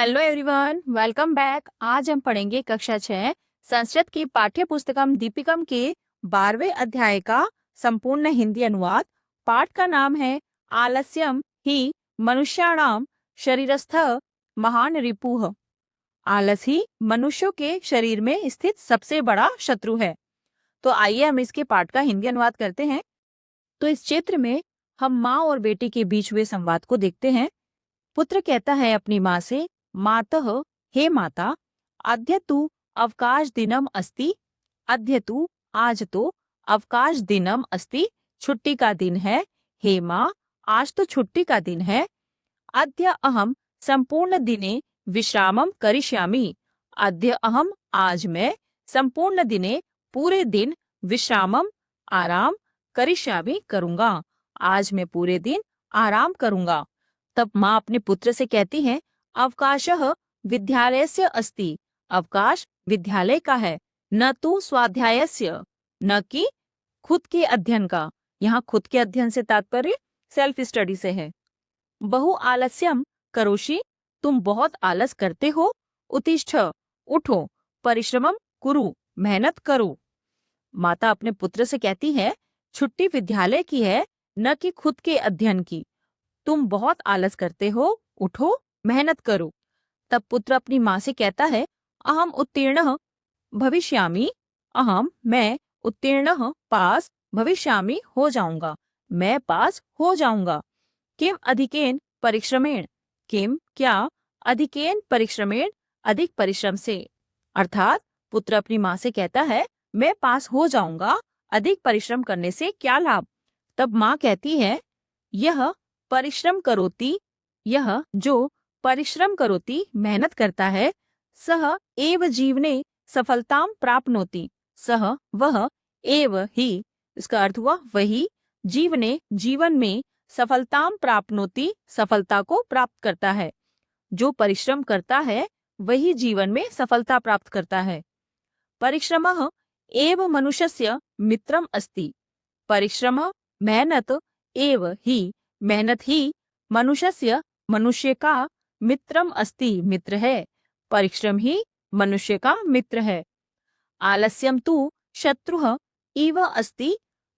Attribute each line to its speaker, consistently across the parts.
Speaker 1: Hello everyone, welcome back. आज हम पढ़ेंगे कक्षा 6 संस्कृत की पाठ्य पुस्तकम दीपिकम के 12वें अध्याय का संपूर्ण हिंदी अनुवाद। पाठ का नाम है आलस्यम ही मनुष्याणाम शरीरस्थ महान रिपुः। आलस ही मनुष्यों के शरीर में स्थित सबसे बड़ा शत्रु है। तो आइए हम इसके पाठ का हिंदी अनुवाद करते हैं। तो इस चित्र में हम माँ और बेटी के बीच हुए संवाद को देखते हैं। पुत्र कहता है अपनी माँ से, मातः, हे माता, अद्य तु अवकाश दिनम अस्ति। अद्य तु, आज तो, अवकाश दिनम अस्ति, छुट्टी का दिन है। हे माँ, आज तो छुट्टी का दिन है। अद्य अहम संपूर्ण दिने विश्रामम करिष्यामि। अद्य अहम, आज मैं, संपूर्ण दिने, पूरे दिन, विश्रामम, आराम, करिष्यामि, करूंगा। आज मैं पूरे दिन आराम करूंगा। तब माँ अपने पुत्र से कहती है, अवकाशः विद्यालयस्य अस्ति। अवकाश विद्यालय का है। न तु स्वाध्यायस्य, न कि खुद के अध्ययन का। यहाँ खुद के अध्ययन से तात्पर्य सेल्फ स्टडी से है। बहु आलस्यम करोषि, तुम बहुत आलस करते हो। उत्तिष्ठ, उठो। परिश्रमम कुरु, मेहनत करो। माता अपने पुत्र से कहती है, छुट्टी विद्यालय की है, न कि खुद के अध्ययन की। तुम बहुत आलस करते हो, उठो, मेहनत करो। तब पुत्र अपनी माँ से कहता है, अहम उत्तीर्णः भविष्यामि। अहम, मैं, उत्तीर्णः, पास, भविष्यामि, हो जाऊंगा। मैं पास हो जाऊंगा। किम अधिकेन परिश्रमेण, किम क्या, अधिकेन परिश्रमेण, अधिक परिश्रम से। अर्थात पुत्र अपनी माँ से कहता है, मैं पास हो जाऊंगा, अधिक परिश्रम करने से क्या लाभ। तब माँ कहती है, यह परिश्रम करोति, यह जो परिश्रम करोति, मेहनत करता है, सह एव जीवने सफलताम प्राप्नोति। सह, वह, एव ही, इसका अर्थ हुआ वही, जीवने, जीवन में, सफलताम प्राप्नोति, सफलता को प्राप्त करता है। जो परिश्रम करता है वही जीवन में सफलता प्राप्त करता है। परिश्रमः एव मनुष्यस्य मित्रम अस्ति। परिश्रम, मेहनत, एव ही, मेहनत ही, मनुष्यस्य, मनुष्य का, मित्रम अस्ति, मित्र है। परिश्रम ही मनुष्य का मित्र है। आलस्यम तु शत्रुः इव अस्ति।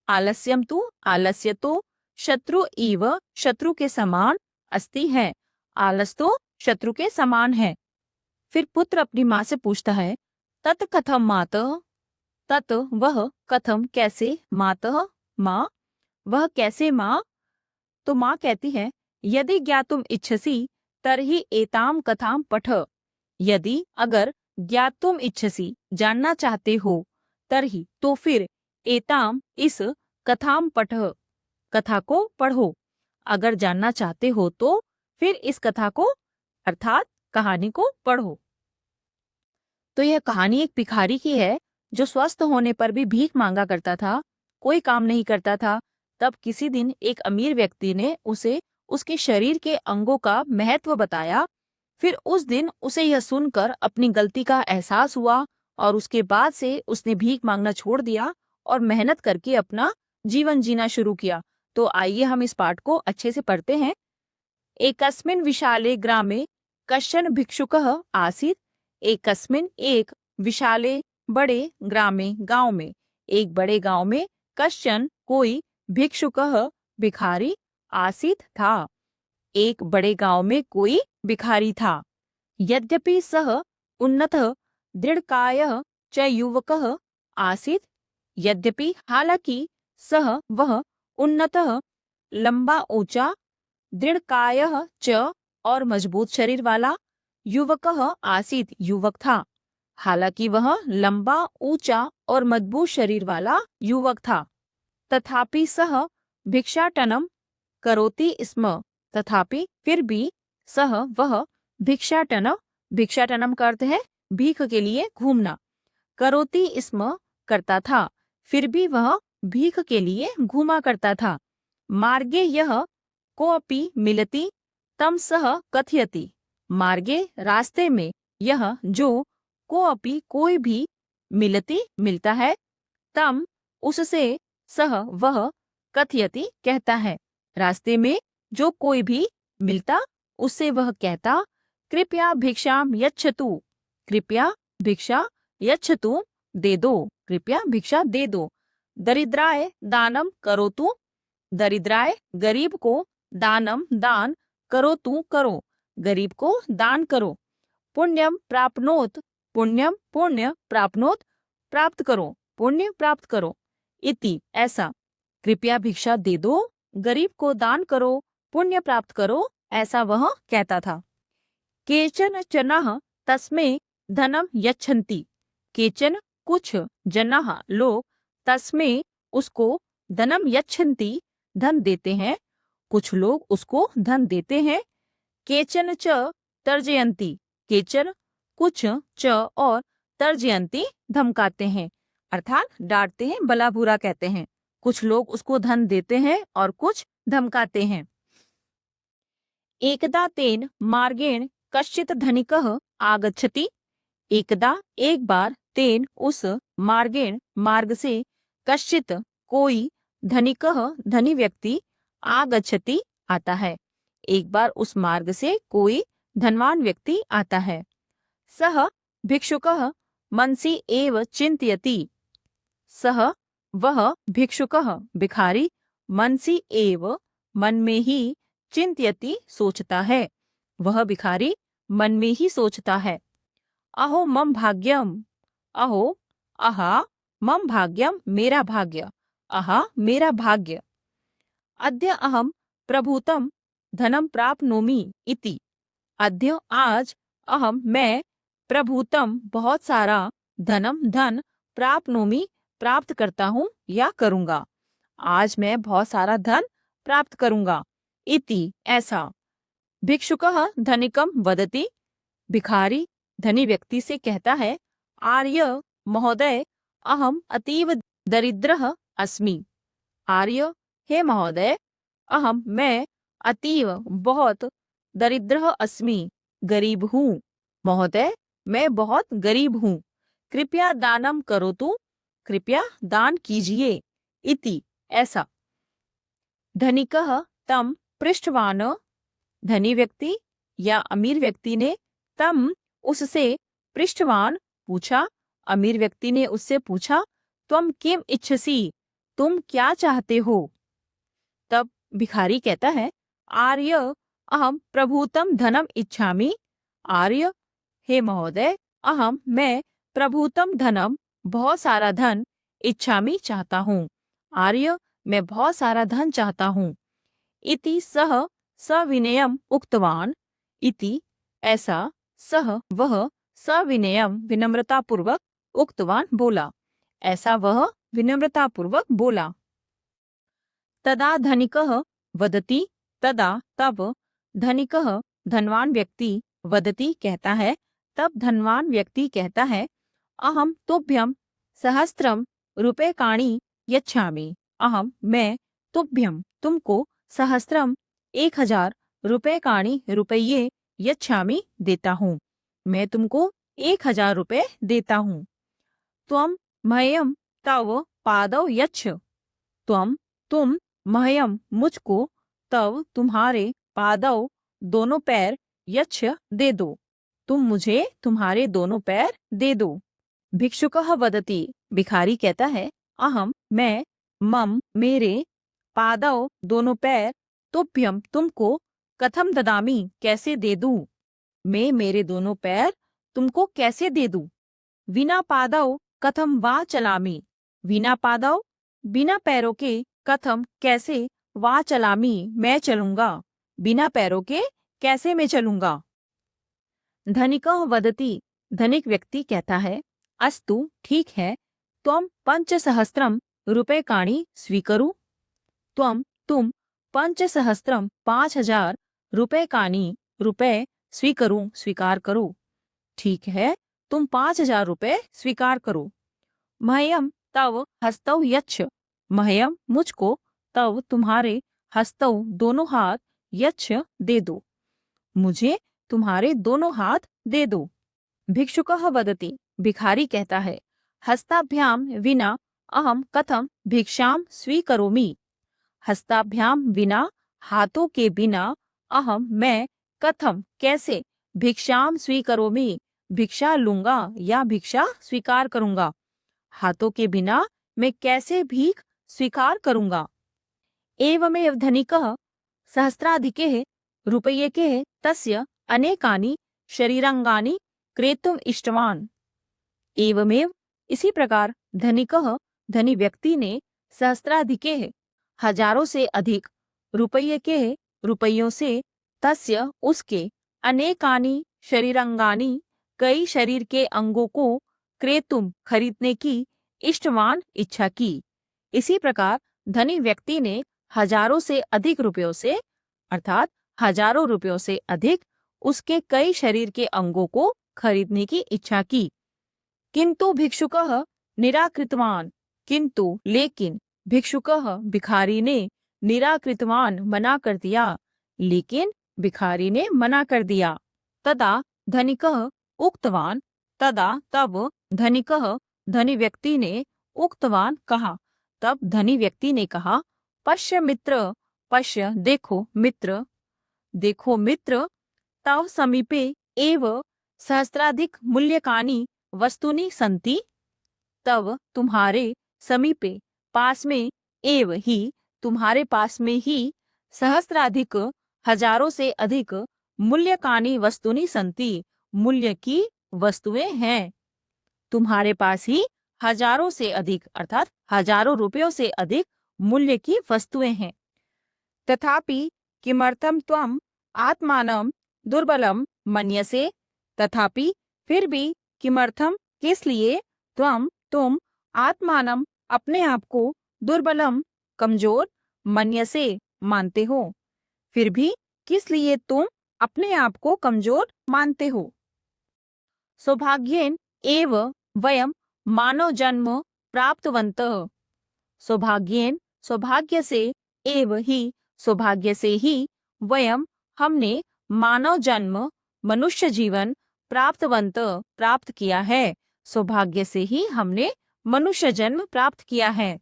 Speaker 1: आलस्यम तु, आलस्य तो, शत्रु इव, शत्रु के समान, अस्ति है। आलस तो शत्रु के समान है। फिर पुत्र अपनी माँ से पूछता है, तत् कथम मातः। तत् वह, कथम कैसे, मातः माँ, वह कैसे माँ। तो माँ कहती है, यदि ज्ञातुम इच्छसि तर्हि एताम कथाम पठ। यदि, अगर, ज्ञातुम इच्छसि, जानना चाहते हो, तर्हि, तो फिर, एताम, इस, कथाम पठ, कथा को पढ़ो। अगर जानना चाहते हो तो फिर इस कथा को, अर्थात कहानी को पढ़ो। तो यह कहानी एक भिखारी की है जो स्वस्थ होने पर भी भीख मांगा करता था, कोई काम नहीं करता था। तब किसी दिन एक अमीर व्यक्ति ने उसे उसके शरीर के अंगों का महत्व बताया। फिर उस दिन उसे यह सुनकर अपनी गलती का एहसास हुआ और उसके बाद से उसने भीख मांगना छोड़ दिया और मेहनत करके अपना जीवन जीना शुरू किया। तो आइए हम इस पाठ को अच्छे से पढ़ते हैं। एकस्मिन् विशाले ग्रामे कश्चन भिक्षुकः आसीत्। एकस्मिन्, एक, विशाले, बड़े, ग्रामे, गांव में, एक बड़े गांव में, कश्चन, कोई, भिक्षुकः, भिखारी, आसीत्, था। एक बड़े गांव में कोई भिखारी था। यद्यपि सः उन्नतः दृढ़कायः च युवकः आसीत्। यद्यपि, हालांकि, सः, वह, उन्नतः, लंबा, ऊंचा, दृढ़कायः च, और मजबूत शरीर वाला, युवकः आसीत्, युवक था। हालांकि वह लंबा, ऊंचा और मजबूत शरीर वाला युवक था। तथापि सः भिक्षाटनम करोति स्म। तथापि, फिर भी, सः, वह, भिक्षाटन, भिक्षाटनम का अर्थ है भीख के लिए घूमना, करोति स्म, करता था, फिर भी वह भीख के लिए घूमा करता था। मार्गे यह कोऽपि मिलति तम सः कथयति। मार्गे, रास्ते में, यह, जो, कोऽपि, कोई भी, मिलति, मिलता है, तम, उससे, सह, वह, कथयति, कहता है। रास्ते में जो कोई भी मिलता उससे वह कहता, कृपया भिक्षाम यच्छतु, कृपया भिक्षा यच्छतु, दे दो, कृपया भिक्षा दे दो। दरिद्राय दानम करोतु, दरिद्राय गरीब को, दानम दान, करोतु करो, गरीब को दान करो। पुण्यम प्राप्नोत, पुण्यम पुण्य, प्राप्नोत प्राप्त करो, पुण्य प्राप्त करो। इति ऐसा, कृपया भिक्षा दे दो, गरीब को दान करो, पुण्य प्राप्त करो, ऐसा वह कहता था। केचन जनाः तस्मै धनम यच्छन्ति, केचन कुछ, जनाः लोग, तस्मै उसको, धनम यच्छन्ति धन देते हैं, कुछ लोग उसको धन देते हैं। केचन च तर्जयन्ति, केचन कुछ, च और तर्जयन्ति धमकाते हैं, अर्थात डांटते हैं, भला बुरा कहते हैं। कुछ लोग उसको धन देते हैं और कुछ धमकाते हैं। एकदा तेन मार्गेण कश्चित धनिकः आगच्छति, एकदा एक बार, तेन उस, मार्गेण मार्ग से, कश्चित कोई, धनिकः धनी व्यक्ति, आगच्छति आता है, एक बार उस मार्ग से कोई धनवान व्यक्ति आता है। सह भिक्षुकः मनसि एव चिन्तयति, सह वह, भिक्षुकः भिखारी, मनसि एव मन में ही, चिंत्यति सोचता है, वह भिखारी मन में ही सोचता है। अहो मम भाग्यम, अहो अहा मम भाग्यम, मेरा भाग्य, अहा मेरा भाग्य। अद्य अहम प्रभूतम धनम प्राप्नोमि इति, अद्य आज, अहम मैं, प्रभूतम बहुत सारा, धनम धन, प्राप्नोमि प्राप्त करता हूँ या करूँगा, आज मैं बहुत सारा धन प्राप्त करूँगा। इति ऐसा, भिक्षुकः धनिकम वदति, भिखारी धनी व्यक्ति से कहता है, आर्य महोदय अहम अतीव दरिद्रः अस्मि, आर्य हे महोदय, अहम मैं, अतीव बहुत, दरिद्रः अस्मि गरीब हूँ, महोदय मैं बहुत गरीब हूँ। कृपया दानम करोतु, कृपया दान कीजिए। इति ऐसा, धनिकः तम पृष्ठवान, धनी व्यक्ति या अमीर व्यक्ति ने, तम उससे, पृष्ठवान पूछा, अमीर व्यक्ति ने उससे पूछा, त्वम किम इच्छसि, तुम क्या चाहते हो। तब भिखारी कहता है, आर्य अहम प्रभूतम धनम इच्छामि, आर्य हे महोदय, अहम मैं, प्रभूतम धनम बहुत सारा धन, इच्छामि चाहता हूँ, आर्य मैं बहुत सारा धन चाहता हूँ। इति सह सविनयम उक्तवान, इति ऐसा, सह वह, सविनयम विनम्रता पूर्वक, उक्तवान बोला, ऐसा वह विनम्रता पूर्वक बोला। तदा धनिकः वदति, तदा तब, धनिकः धनवान व्यक्ति, वदति कहता है, तब धनवान व्यक्ति कहता है, अहम तुभ्यम सहस्त्रम रूप्यकाणि यच्छामि, अहम मैं, तुभ्यम तुमको, सहस्त्रम 1000 रूप्यकाणि रुपये, यच्छामि देता हूँ, मैं तुमको 1000 रुपये देता हूँ। त्वम मह्यम तव पादौ यच्छ, तुम मह्यम मुझको, तव तुम्हारे, पादौ दोनों पैर, यच्छ दे दो, तुम मुझे तुम्हारे दोनों पैर दे दो। भिक्षुकः वदति, भिखारी कहता है, अहम मैं, मम मेरे, पादौ दोनों पैर, तुभ्यम तुमको, कथम ददामि कैसे दे दूं, मैं मेरे दोनों पैर तुमको कैसे दे दूं। विना पादौ कथम वा चलामि, विना पादौ बिना पैरों के, कथम कैसे, वा चलामि मैं चलूंगा, बिना पैरों के कैसे मैं चलूंगा। धनिकः वदति, धनिक व्यक्ति कहता है, अस्तु ठीक है, त्वम पंचसहस्त्रम रूप्यकाणि स्वीकरु, तुम पंचसहस्त्रम 5000 रूप्यकाणि रुपए, स्वीकरू स्वीकार करो, ठीक है तुम 5000 रुपए स्वीकार करो। मह्यम तव हस्तौ यच्छ, मह्यम मुझको, तव तुम्हारे, हस्तौ दोनों हाथ, यच्छ दे दो, मुझे तुम्हारे दोनों हाथ दे दो। भिक्षुकः वदति, भिखारी कहता है, हस्ताभ्याम विना अहम कथम भिक्षाम स्वीकरोमि, हस्ताभ्याम विना हाथों के बिना, अहम मैं, कथम कैसे, भिक्षाम स्वीकरोमि, भिक्षा लूंगा या भिक्षा स्वीकार करूंगा। हाथों के बिना मैं कैसे भीख स्वीकार करूंगा। एवमेव धनिकः सहस्राधिके रुपयेके तस्य अनेकानि शरीरांगानि क्रेतुम इष्टवान। एवमेव इसी प्रकार धनिकः धनी व्यक्ति ने सहस्राधिके हजारों से अधिक रुपयों से तस्य उसके अनेकानि शरीरांगानि कई शरीर के अंगों को क्रेतुम खरीदने की इष्टवान इच्छा की। इसी प्रकार धनी व्यक्ति ने हजारों से अधिक रुपयों से अर्थात हजारों रुपयों से अधिक उसके कई शरीर के अंगों को खरीदने की इच्छा की। किंतु भिक्षुकः निराकृतवान, किंतु लेकिन भिक्षुकः भिखारी ने निराकृतवान मना कर दिया, लेकिन भिखारी ने मना कर दिया। तदा धनिकः उक्तवान, तदा तब धनिकः धनी व्यक्ति ने उक्तवान कहा, तब धनी व्यक्ति ने कहा, पश्य मित्र, पश्य देखो मित्र, तव समीपे एव सहस्राधिक मूल्यकानि वस्तुनि सन्ति, तब तुम्हारे समीपे पास में एव ही तुम्हारे पास में ही सहस्राधिक हजारों से अधिक मूल्यकानि वस्तुनि सन्ति, मूल्य की वस्तुएं हैं। तुम्हारे पास ही हजारों से अधिक अर्थात हजारों रुपयों से अधिक मूल्य की वस्तुएं हैं। तथापि किमर्थम त्वम आत्मानं दुर्बलम मन्यसे, तथापि फिर भी किमर्थम किस लिए तुम आत्मानं अपने आप को दुर्बलम कमजोर मन्यसे मानते हो, फिर भी किस लिए तुम अपने आप को कमजोर मानते हो। सौभाग्येन एव वयम मानव जन्म प्राप्तवन्तः, सौभाग्येन सौभाग्य से एव ही सौभाग्य से ही वयम हमने मानव जन्म मनुष्य जीवन प्राप्त किया है, सौभाग्य से ही हमने मनुष्य जन्म प्राप्त किया है।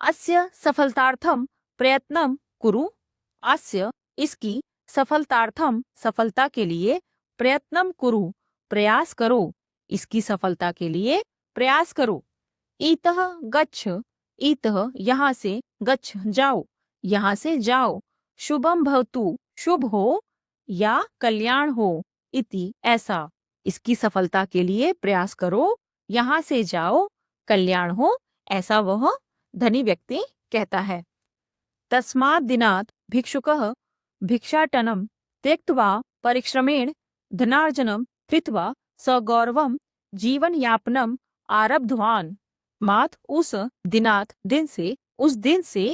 Speaker 1: अस्य सफलतार्थम प्रयत्नं कुरु, अस्य इसकी सफलतार्थम सफलता के लिए प्रयत्नं कुरु प्रयास करो, इसकी सफलता के लिए प्रयास करो। इतः गच्छ, इतः यहाँ से, गच्छ जाओ, यहाँ से जाओ। शुभम भवतु शुभ हो या कल्याण हो, इति ऐसा, इसकी सफलता के लिए प्रयास करो, यहाँ से जाओ, कल्याण हो, ऐसा वह धनी व्यक्ति कहता है। तस्मात् दिनात् भिक्षुकः भिक्षाटनं त्यक्त्वा परिश्रमेण धनार्जनं कृत्वा सगौरवं जीवन यापनम आरब्धवान। मात उस दिनात उस दिन से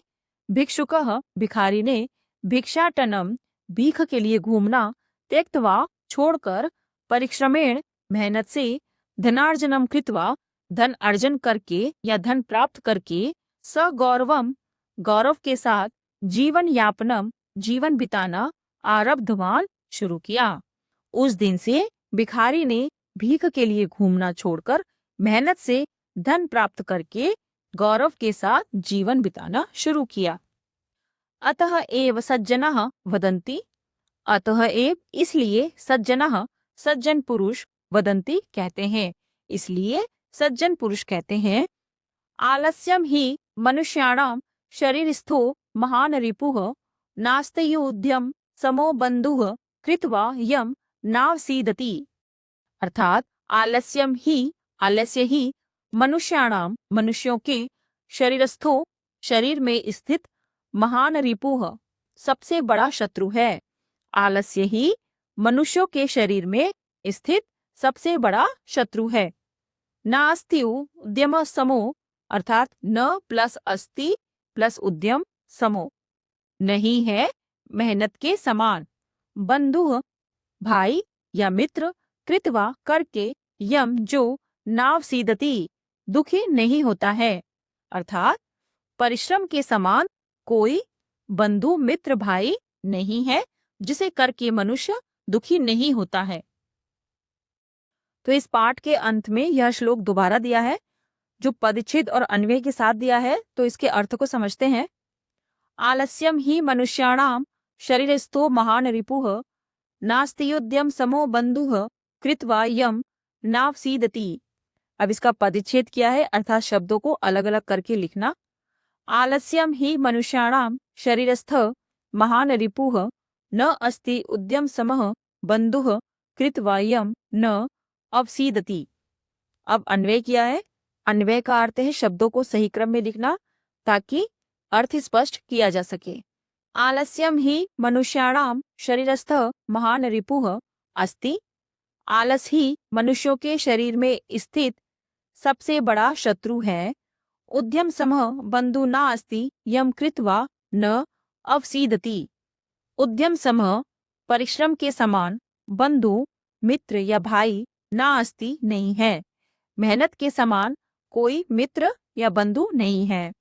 Speaker 1: भिक्षुकः भिखारी ने भिक्षाटनम भीख के लिए घूमना त्यक्त्वा छोड़कर परिश्रमेण मेहनत से धनार्जनम कृत्वा धन अर्जन करके या धन प्राप्त करके सगौरवम गौरव के साथ जीवन यापनम जीवन बिताना आरब्धवान शुरू किया। उस दिन से भिखारी ने भीख के लिए घूमना छोड़कर मेहनत से धन प्राप्त करके गौरव के साथ जीवन बिताना शुरू किया। अतः एव सज्जनः वदन्ति, अतः एव इसलिए सज्जनः सज्जन पुरुष वदन्ति कहते हैं, इसलिए सज्जन पुरुष कहते हैं। आलस्यम ही मनुष्याणाम शरीरस्थो महान रिपुः नास्त्युद्यम समो बंधुः कृत्वा यम नावसीदति। अर्थात आलस्य ही मनुष्याणाम मनुष्यों के शरीरस्थो शरीर में स्थित महान रिपुः सबसे बड़ा शत्रु है। आलस्य ही मनुष्यों के शरीर में स्थित सबसे बड़ा शत्रु है। नास्ति उद्यम समो अर्थात न प्लस अस्ति प्लस उद्यम समो नहीं है मेहनत के समान। बंधु भाई या मित्र, कृत्वा करके, यम जो नाव सीदती दुखी नहीं होता है। अर्थात परिश्रम के समान कोई बंधु मित्र भाई नहीं है जिसे करके मनुष्य दुखी नहीं होता है। तो इस पाठ के अंत में यह श्लोक दोबारा दिया है जो पदच्छेद और अन्वय के साथ दिया है, तो इसके अर्थ को समझते हैं। आलस्यम ही मनुष्याणाम शरीरस्थो महान रिपुः नास्त्युद्यम समो बंधुः कृत्वा यम नावसीदति। अब इसका पदच्छेद क्या है, अर्थात शब्दों को अलग अलग करके लिखना। आलस्यम ही मनुष्याणाम शरीरस्थ महान रिपुः न अस्ति उद्यम समः बंधुः कृत्वा यम न अवसीदति। अब अन्वय किया है। अन्वय का अर्थ है शब्दों को सही क्रम में लिखना ताकि अर्थ स्पष्ट किया जा सके। आलस्यम ही मनुष्याणाम शरीरस्थ महान रिपुः अस्ति। आलस ही मनुष्यों के शरीर में स्थित सबसे बड़ा शत्रु है। उद्यम समः बंधु न अस्ति यम कृत्वा न अवसीदति। उद्यम समः परिश्रम के समान, बंधु मित्र या भाई ना अस्ति नहीं है। मेहनत के समान कोई मित्र या बंधु नहीं है।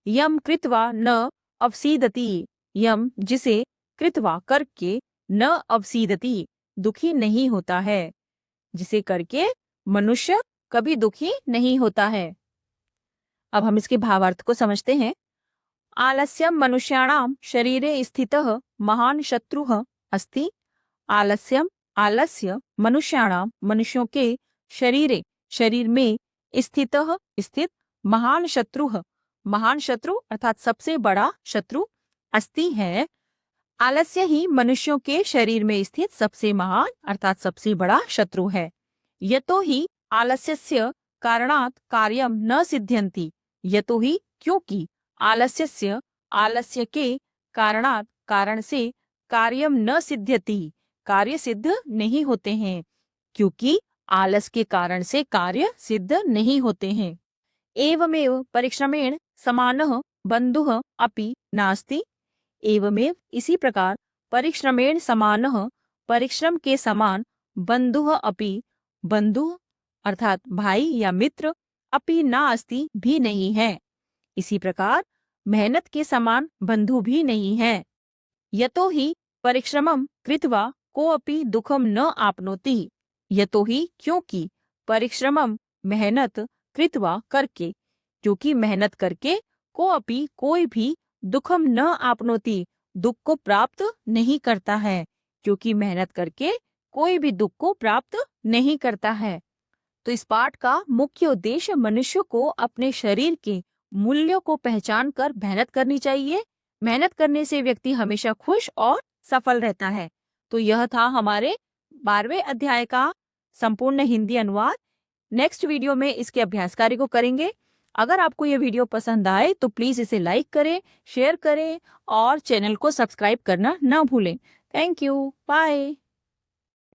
Speaker 1: यम कृत्वा न अवसीदति। यम जिसे कृत्वा करके न अवसीदति दुखी नहीं होता है। जिसे करके मनुष्य कभी दुखी नहीं होता है। अब हम इसके भावार्थ को समझते हैं। आलस्यम मनुष्याणाम शरीरे स्थितः महान शत्रुः अस्ति। आलस्यम आलस्य मनुष्याणाम मनुष्यों के शरीरे शरीर में स्थितः स्थित महान शत्रुः महान शत्रु अर्थात सबसे बड़ा शत्रु अस्ति है। आलस्य ही मनुष्यों के शरीर में स्थित सबसे महान अर्थात सबसे बड़ा शत्रु है। यतो ही आलस्यस्य कारणात् कार्यम न सिद्ध्यन्ति। यतो ही क्योंकि आलस्यस्य आलस्य के कारणात् कारण से कार्यम न सिद्ध्यति कार्य सिद्ध नहीं होते हैं। क्योंकि आलस के कारण से कार्य सिद्ध नहीं होते हैं। एवमेव परिश्रमेण समानः बंधुः अपि नास्ति। एवमेव इसी प्रकार परिश्रमेण समानः परिश्रम के समान बंधुः अपि बंधु अर्थात भाई या मित्र अपि नास्ति भी नहीं है। इसी प्रकार मेहनत के समान बंधु भी नहीं है। यतो ही परिश्रमं कृत्वा कोऽपि दुखम न आपनोति। यतो ही क्योंकि परिश्रमम मेहनत कृत्वा करके क्योंकि मेहनत करके कोऽपि कोई भी दुखम न आपनोति दुख को प्राप्त नहीं करता है। क्योंकि मेहनत करके कोई भी दुख को प्राप्त नहीं करता है। तो इस पाठ का मुख्य उद्देश्य मनुष्य को अपने शरीर के मूल्यों को पहचान कर मेहनत करनी चाहिए। मेहनत करने से व्यक्ति हमेशा खुश और सफल रहता है। तो यह था हमारे 12वें अध्याय का संपूर्ण हिंदी अनुवाद। नेक्स्ट वीडियो में इसके अभ्यास कार्य को करेंगे। अगर आपको ये वीडियो पसंद आए तो प्लीज इसे लाइक करें, शेयर करें और चैनल को सब्सक्राइब करना ना भूलें। Thank you, bye.